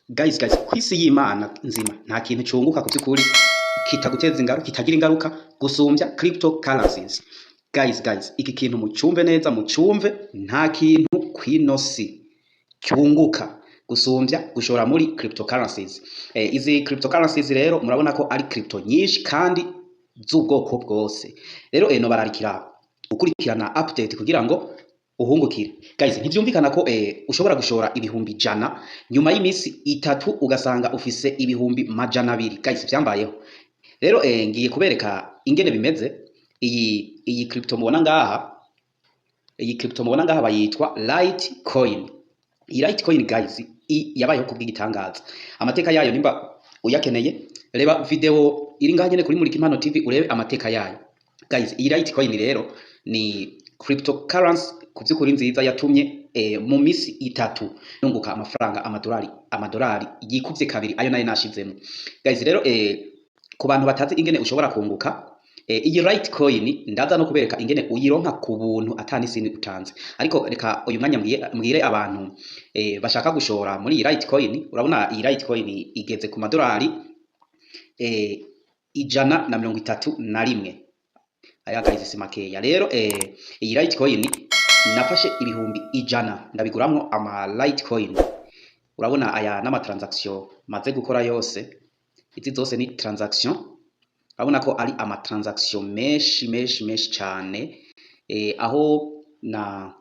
Guys, kwisi y'Imana nzima nta kintu cyunguka ku byukuri kitaguteza ingaruka kitagira ingaruka gusumbya cryptocurrencies. Guys, iki kintu mucyumve neza, mucyumve, nta kintu kwinosi cyunguka gusumbya gushora muri cryptocurrencies. Izi cryptocurrencies rero murabona ko ari crypto nyinshi kandi z'ubwoko bwose. Rero no bararikira gukurikirana update kugira ngo uhungukire. Guys, ntivyumvikana ko ushobora gushora ibihumbi 100 nyuma y'imisi 3 ugasanga ufise ibihumbi 200. Guys, vyambayeho. Rero ngiye kubereka ingene bimeze. Iyi crypto mubona ngaha, bayitwa Litecoin. Iyi Litecoin guys, yabayeho kubw'igitangaza. Amateka yayo nimba uyakeneye, reba video iri ngaha nyene kuri Murik'impano TV urebe amateka yayo. Guys, iyi Litecoin rero ni cryptocurrency kuvyukuri nziza yatumye mu misi 3 nunguka amafaranga amadolari yikuvye kabiri ayo nayo nashizemo. Guys, rero ku bantu batazi ingene ushobora kunguka iyi Litecoin, ndaza no kubereka ingene uyironka ku buntu atani sini utanze. Ariko reka uyu mwanya mbwire abantu bashaka gushora muri iyi Litecoin. Urabona iyi Litecoin igeze ku madolari 131. Aya guys, simakeya. Rero iyi Litecoin nafashe ibihumbi 100 ndabiguramwo ama Litecoin. Urabona aya n'ama transaction maze gukora yose, izi zose ni transaction. Urabona ko ari ama transaction menshi cyane, aho na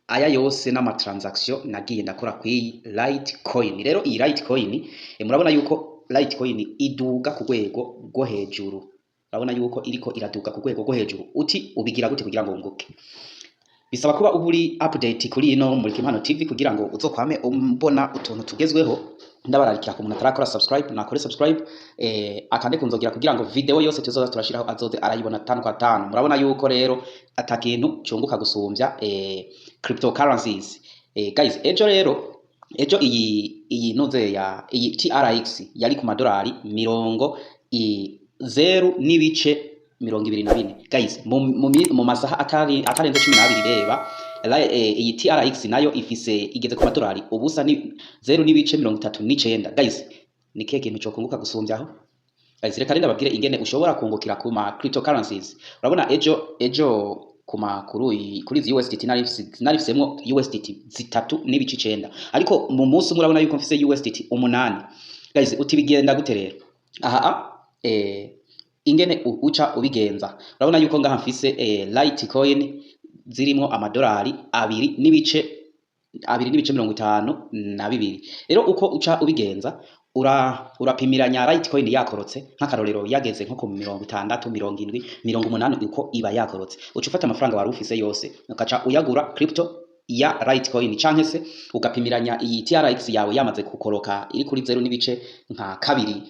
aya yose n'ama transaction nagiye ndakora kuri Litecoin. Rero iyi Litecoin murabona yuko Litecoin iduga ku rwego rwo hejuru. Urabona yuko iriko iraduka ku rwego rwo hejuru. Uti ubigira gute kugira ngo unguke? Bisaba kuba uburi update kuri ino Murik'impano TV kugira ngo uzokwame umbona utuntu tugezweho. Ndabararikira ku muntu atarakora subscribe, nakore subscribe, akande kunzogira kugira ngo video yose tuzoza turashiraho azoze arayibona 5 kwa 5. Murabona yuko rero atakintu cyunguka gusumbya cryptocurrencies. Guys, ejo iyi noze ya iyi TRX yari ku madolari 0.24. Guys, mu masaha atarenze 12 reba iyi TRX nayo igeze ku madolari ubusa ni 0.39. Guys, ni keke kintu cyo kunguka gusumbyaho. Guys, reka renda babwire ingene ushobora kungukira ku ma cryptocurrencies. Urabona ejo kuri izi USDT narifisemo USDT 3.9, ariko mu munsi murabona yuko mfise USDT 8. Guys, utibigenda gute rero? Ingene uca ubigenza, urabona yuko ngaha mfise Litecoin zirimo amadolari 2.52. Rero uko uca ubigenza, urapimiranya Litecoin yakorotse nk'akarorero yageze nko ku 60, 70, 80 uko iba yakorotse. Uca ufata amafaranga wari ufise yose ukaca uyagura crypto ya Litecoin, canke se ugapimiranya iyi TRX yawe yamaze kukoroka iri kuri 0.2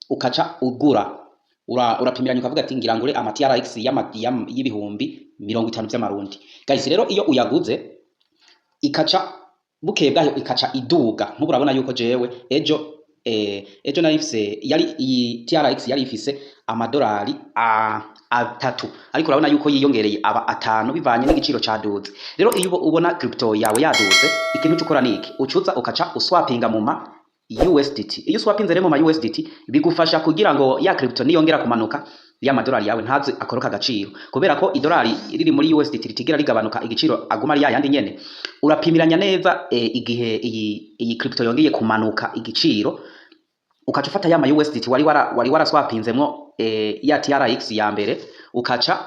ukaca ugura. Urapimiranya ukavuga ati ngira ngure ama TRX y'ibihumbi 50 by'amarundi. Guys, rero iyo uyaguze ikaca bukebwayo ikaca iduga. Nk'ubu urabona yuko jewe ejo narifise iyi TRX yari ifise amadolari 3, ariko urabona yuko yiyongereye aba 5 bivanye n'igiciro caduze. Rero iyo ubona crypto yawe yaduze, ikintu cyukora niki ucuza ukaca uswapinga mu ma USDT. Iyo swapinze remo ma USDT bigufasha kugira ngo ya crypto niyongera kumanuka ya madolari yawe ntaze akoroka agaciro, kubera ko idolari riri muri USDT ritigera rigabanuka, igiciro aguma ari yandi nyene. Urapimiranya neza igihe iyi crypto yongeye kumanuka igiciro, ukaca ufata ya ma USDT wari waraswapinzemo ya TRX ya mbere ukaca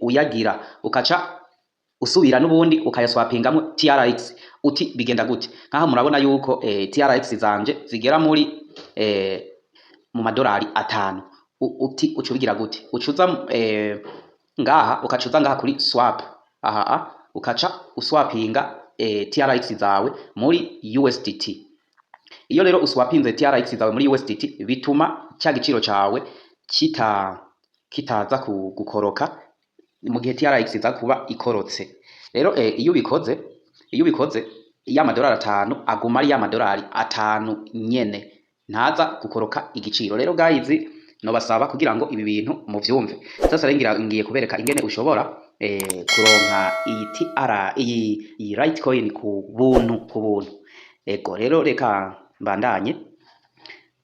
uyagira, ukaca usubira n'ubundi ukayaswapingamo TRX. Uti bigenda gute? Nkaha murabona yuko TRX zanje zigera muri mu madolari 5. Uti ucubigira gute? Ucuza ngaha ukacuza ngaha kuri swap. Ukaca uswapinga TRX zawe muri USDT. Iyo rero uswapinze TRX zawe muri USDT bituma cya giciro cawe kitaza gukoroka mu gihe TRX za kuba ikorotse. Rero iyo ubikoze ya madolari 5 aguma ari ya madolari 5 nyene, ntaza gukoroka igiciro. Rero guys, no basaba kugira ngo ibi bintu mu vyumve. Sasa ngiye kubereka ingene ushobora kuronka iyi Litecoin ku buntu. ego rero reka mbandanye.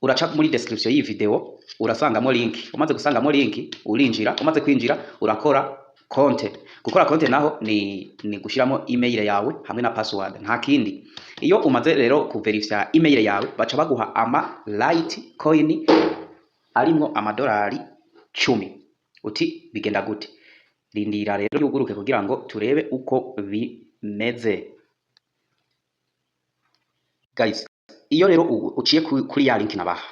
Uraca muri description y'iyi video urasangamo link. Umaze gusangamo link urinjira, umaze kwinjira urakora konte. Gukora konte naho ni gushiramo email yawe hamwe na password, nta kindi. Iyo umaze rero kuverifya email yawe baca baguha ama Litecoin arimwo amadolari 10. Uti bigenda gute? Rindira rero yuguruke kugira ngo turebe uko bimeze. Guys, iyo rero uciye kuri ya link nabaha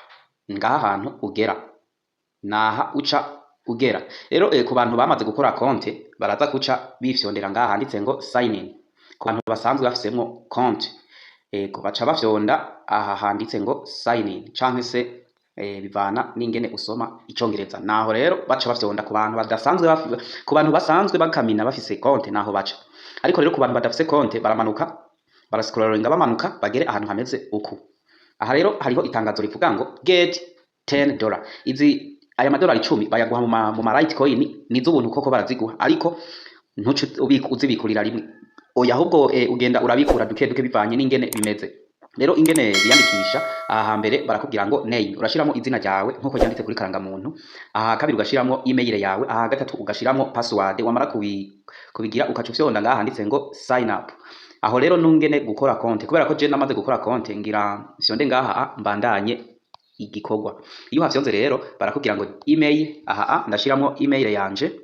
ngaha hantu ugera naha uca ugera rero ku bantu bamaze gukora konte baraza kuca bifyondera ngaha handitse ngo sign in. Ku bantu basanzwe bafisemwo konte ego baca bafyonda aha handitse ngo sign in canke se bivana n'ingene usoma icongereza. Naho rero baca bafyonda ku bantu badasanzwe ku bantu basanzwe bakamina bafise konte naho baca, ariko rero ku bantu badafise konte baramanuka barascrollinga bamanuka bagere ahantu hameze uku. Aha rero hariho itangazo rivuga ngo get $10. Izi aya madolari 10 bayaguha mu ma Litecoin nizo ubuntu koko baraziguha, ariko ntuce uzibikurira rimwe. Oya ahubwo ugenda urabikura duke duke bivanye n'ingene bimeze. Rero ingene biyandikisha aha mbere barakubwira ngo name, urashiramo izina ryawe nkuko ryanditse kuri karanga muntu. Aha kabiri ugashiramo email yawe, aha gatatu ugashiramo password. Wamara kubigira ukaca ufyonda ngaha handitse ngo sign up. Aho rero nungene gukora konte, kubera ko je namaze gukora konte ngira fyonde ngaha mbandanye igikorwa. Iyo hafyonze rero barakubwira ngo email, aha ndashiramo email yanje.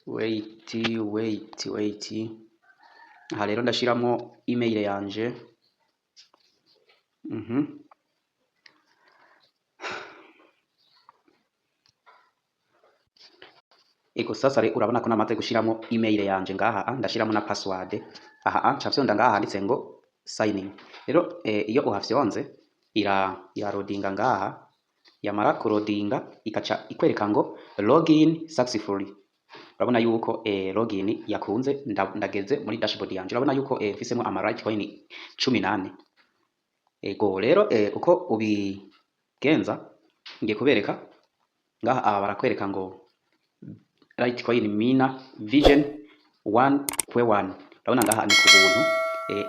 Wait. Aha rero ndashiramo email yanje. Ego sasa re urabona ko namaze gushiramo email yanje ngaha ndashiramo na password. Aha ncafyonda ngaha handitse ngo sign in. Rero iyo uhafyonze ira loadinga ngaha, yamara kurodinga ikaca ikwereka ngo login successfully. Urabona yuko login yakunze, ndageze muri dashboard yanje. Urabona yuko mfisemo ama Litecoin 18. Ego rero uko ubigenza ngiye kubereka ngaha barakwereka ngo Litecoin mina vision 1.1. Urabona ngaha ni ku buntu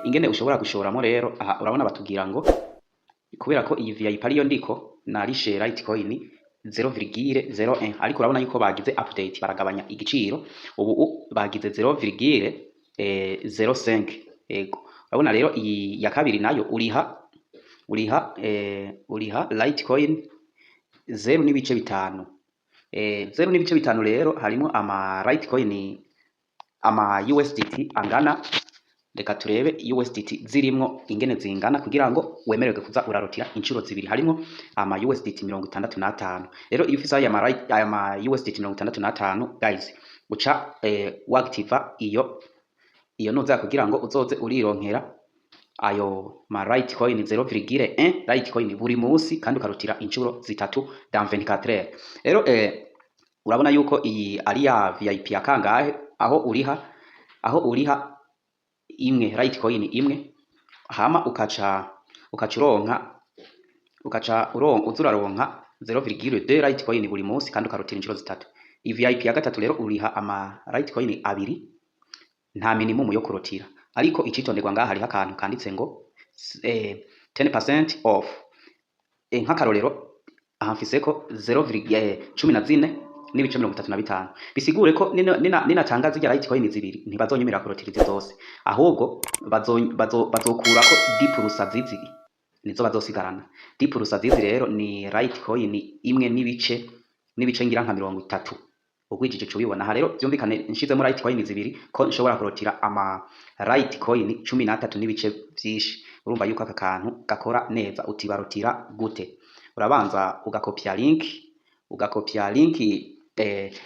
ingene ushobora gushoramo rero. Aha urabona batubwira ngo kubera ko iyi VIP ariyo ndiko narishe Litecoin 0,01, ariko urabona yuko bagize update baragabanya igiciro, ubu bagize 0,05. Ego urabona rero iyi ya kabiri nayo uriha Litecoin 0.5. 0.5 rero harimo ama Litecoin ama USDT angana. Reka turebe USDT zirimwo ingene zingana kugira ngo wemererwe kuza urarotira inshuro zibiri. Harimo ama USDT 65. Rero iyo ufise aya ma USDT 65 guys uca wactiva iyo noza kugira ngo uzoze urironkera ayo ma Litecoin 0,1 Litecoin buri munsi kandi ukarotira inshuro zitatu dans 24 heures. Rero urabona yuko iyi ari ya VIP ya kangahe, aho uriha imwe Litecoin imwe, hama ukaca uzuraronka 0,2 Litecoin buri munsi kandi ukarotira inshuro zitatu. Iyi VIP ya gatatu rero uriha ama Litecoin 2 nta minimum yo kurotira, ariko icitonderwa ngaha hariho akantu kanditse ngo 10% off. Nk'akarorero aha mfiseko 0,14 bisigure ko ninatanga zirya Litecoin zibiri ntibazonyemera kurotira izi zose, ahubwo bazokurako 10% zizi nizo bazosigarana. 10% zizi rero ni Litecoin imwe n'ibice ngira nka 30. Ugwijije cyo bibona. Aha rero byumvikane nshizemo Litecoin zibiri ko nshobora kurotira ama Litecoin 13 n'ibice byinshi. Urumva yuko aka kantu gakora neza. Utibarotira gute? Urabanza ugakopya link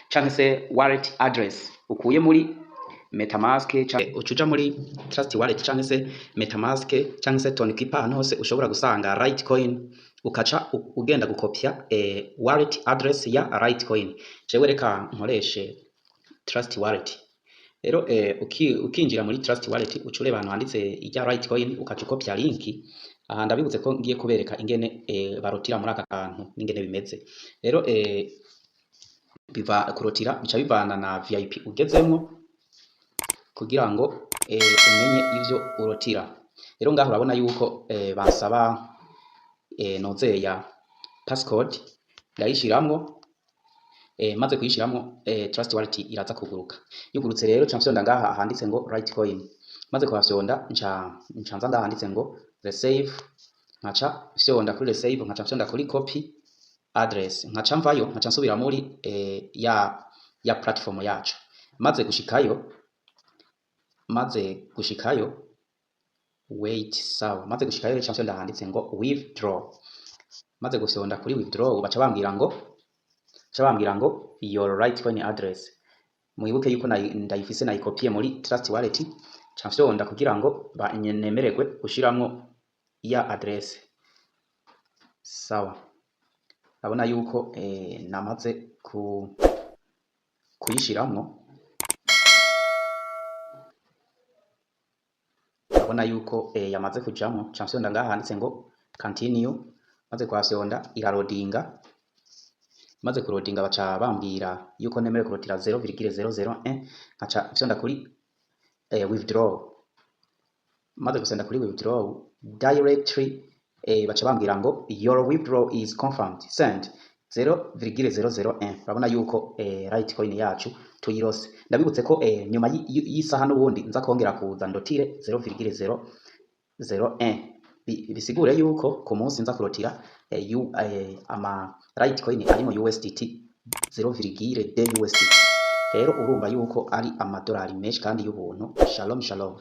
canke se wallet address ukuye muri MetaMask canke ucuja muri Trust Wallet canke se MetaMask canke se Tokenkeeper. Hano hose ushobora gusanga Litecoin ukaca ugenda gukopya wallet address ya Litecoin. Jewe reka nkoreshe Trust Wallet. Rero ukinjira muri Trust Wallet ucureba ahantu handitse ijya Litecoin ukaca ukopya link. Aha ndabibuze ko ngiye kubereka ingene barotira muri aka kantu n'ingene bimeze. Rero kurotira bica bivana na VIP ugezemwo kugira ngo umenye ivyo urotira. Rero ngaho urabona yuko bansaba nozeya passcode ndayishiramwo, maze kuyishiramwo Trust Wallet iraza kuguruka. Yugurutse rero nca mfyonda ngaha handitse ngo Litecoin, maze kuhafyonda nca nza ngaha handitse ngo receive, nkaca mfyonda kuri receive, nkaca mfyonda kuri copy address, nkaca mvayo nkaca nsubira muri ya platform yacu. Maze gushikayo wait, sawa. Maze gushikayo rero nca handitse ngo withdraw. Maze gufyonda kuri withdraw baca bambwira ngo your Litecoin address. Mwibuke yuko ndayifise nayikopiye muri Trust Wallet, nca mfyonda kugira ngo nemererwe gushiramwo ya address. Sawa, abona yuko namaze kuyishiramwo, abona yuko yamaze kujamwo. Nca mfyonda ngaha handitse ngo continue, maze kuhafyonda irarodinga. Maze kurodinga baca bambwira yuko nemere kurotira 0,001, nkaca mfyonda kuri withdraw. Maze gusenda kuri withdraw directly baca bambwira ngo your withdraw is confirmed, send 0,001. urabona yuko Litecoin yacu tuyirose. Ndabibutse ko nyuma y'isaha n'ubundi nza kongera kuza ndotire 0,001, bisigure yuko ku munsi nza kurotira ama Litecoin ari mu USDT 0,2 USDT. Rero urumva yuko ari amadolari menshi kandi y'ubuntu. Shalom shalom.